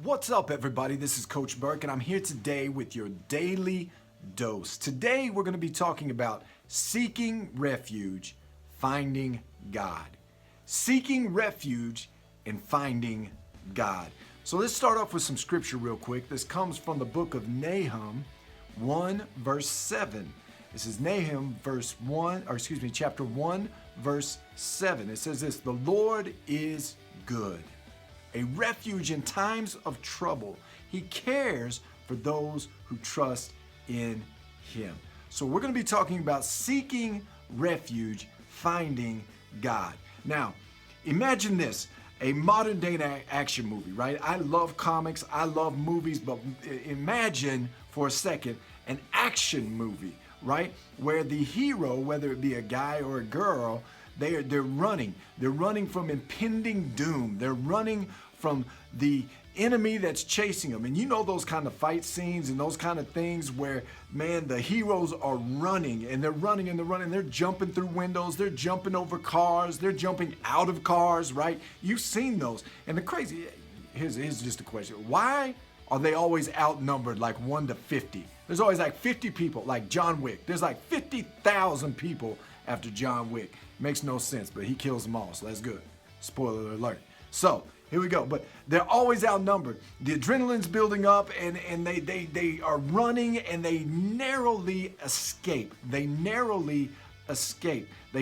What's up, everybody? This is Coach Burk, and I'm here today with your daily dose. Today, we're going to be talking about seeking refuge, finding God. Seeking refuge and finding God. So let's start off with some scripture real quick. This comes from the book of Nahum 1 verse 7. This is Nahum chapter 1 verse 7. It says this: "The Lord is good, a refuge in times of trouble. He cares for those who trust in Him." So we're going to be talking about seeking refuge, finding God. Now, imagine this, a modern day action movie, right? I love comics, I love movies, but imagine for a second an action movie, right? Where the hero, whether it be a guy or a girl, they're running. They're running from impending doom. They're running from the enemy that's chasing them. And you know those kind of fight scenes and those kind of things where, man, the heroes are running and they're running and they're running. They're jumping through windows. They're jumping over cars. They're jumping out of cars, right? You've seen those. And the crazy, here's just a question. Why are they always outnumbered like 1 to 50? There's always like 50 people, like John Wick. There's like 50,000 people after John Wick. Makes no sense, but he kills them all, so that's good. Spoiler alert. So, here we go. But they're always outnumbered. The adrenaline's building up, and they are running, and they narrowly escape. They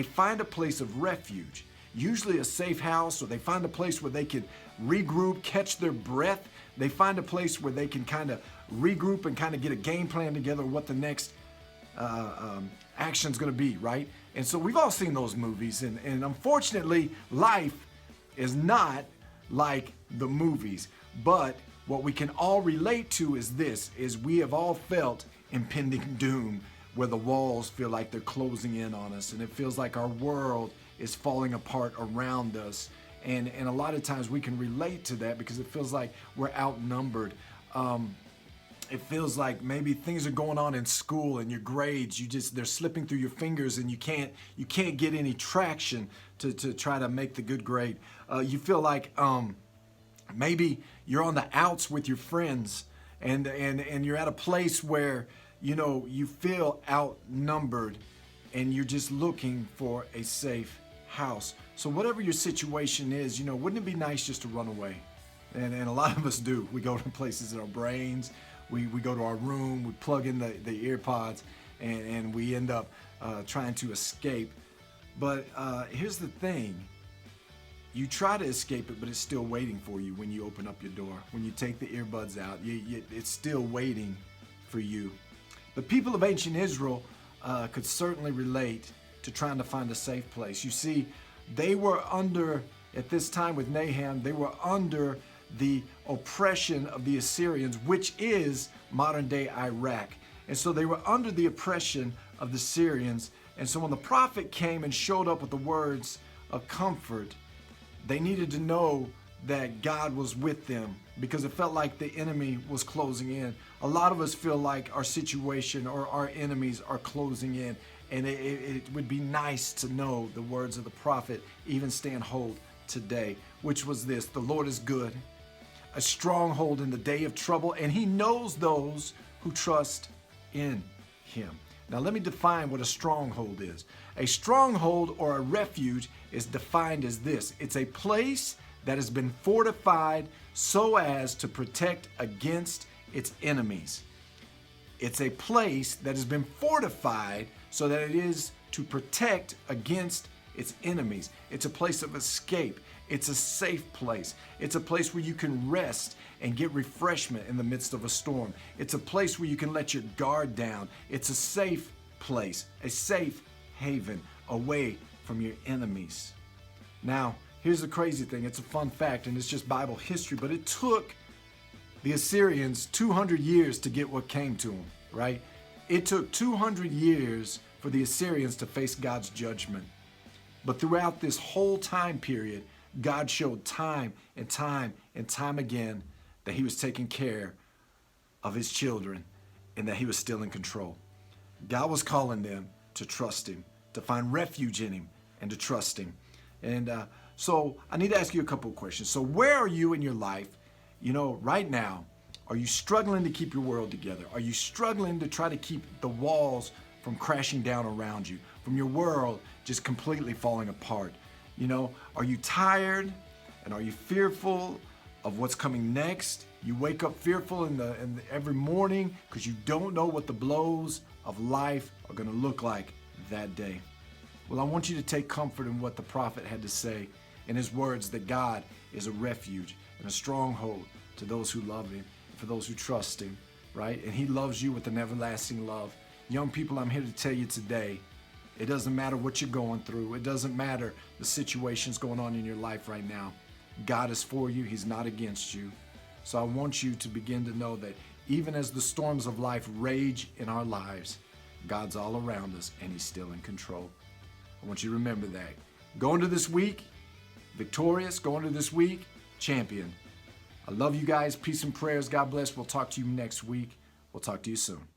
find a place of refuge, usually a safe house, or they find a place where they can regroup, catch their breath. They find a place where they can kind of regroup and kind of get a game plan together what the next action's going to be, right? And so we've all seen those movies, and unfortunately, life is not like the movies. But what we can all relate to is this, is we have all felt impending doom, where the walls feel like they're closing in on us, and it feels like our world is falling apart around us. And a lot of times we can relate to that because it feels like we're outnumbered. It feels like maybe things are going on in school and your grades, they're slipping through your fingers, and you can't get any traction to try to make the good grade. You feel like maybe you're on the outs with your friends, and you're at a place where you feel outnumbered, and you're just looking for a safe house. So whatever your situation is, wouldn't it be nice just to run away? And a lot of us do. We go to places in our brains. We go to our room, we plug in the ear pods, and we end up trying to escape. But here's the thing. You try to escape it, but it's still waiting for you when you open up your door. When you take the earbuds out, it's still waiting for you. The people of ancient Israel could certainly relate to trying to find a safe place. You see, they were under, at this time with Nahum, they were under the oppression of the Assyrians, which is modern day Iraq. And so they were under the oppression of the Syrians. And so when the prophet came and showed up with the words of comfort, they needed to know that God was with them, because it felt like the enemy was closing in. A lot of us feel like our situation or our enemies are closing in, and it would be nice to know the words of the prophet even stand hold today, which was this: the Lord is good, a stronghold in the day of trouble, and He knows those who trust in Him. Now let me define what a stronghold is. A stronghold or a refuge is defined as this: it's a place that has been fortified so as to protect against its enemies. It's a place that has been fortified so that it is to protect against its enemies. It's a place of escape. It's a safe place. It's a place where you can rest and get refreshment in the midst of a storm. It's a place where you can let your guard down. It's a safe place, a safe haven away from your enemies. Now, here's the crazy thing. It's a fun fact, and it's just Bible history, but it took the Assyrians 200 years to get what came to them, right? It took 200 years for the Assyrians to face God's judgment. But throughout this whole time period, God showed time and time and time again that He was taking care of His children and that He was still in control. God was calling them to trust Him, to find refuge in Him, and to trust Him. And so I need to ask you a couple of questions. So where are you in your life You know, right now, are you struggling to keep your world together? Are you struggling to try to keep the walls from crashing down around you, from your world just completely falling apart? You know, are you tired and are you fearful of what's coming next? You wake up fearful every morning because you don't know what the blows of life are going to look like that day. Well, I want you to take comfort in what the prophet had to say in his words, that God is a refuge and a stronghold to those who love him, for those who trust him, right? And he loves you with an everlasting love. Young people, I'm here to tell you today, it doesn't matter what you're going through. It doesn't matter the situations going on in your life right now. God is for you. He's not against you. So I want you to begin to know that even as the storms of life rage in our lives, God's all around us and he's still in control. I want you to remember that. Go into this week victorious, go into this week champion. I love you guys. Peace and prayers. God bless. We'll talk to you next week. We'll talk to you soon.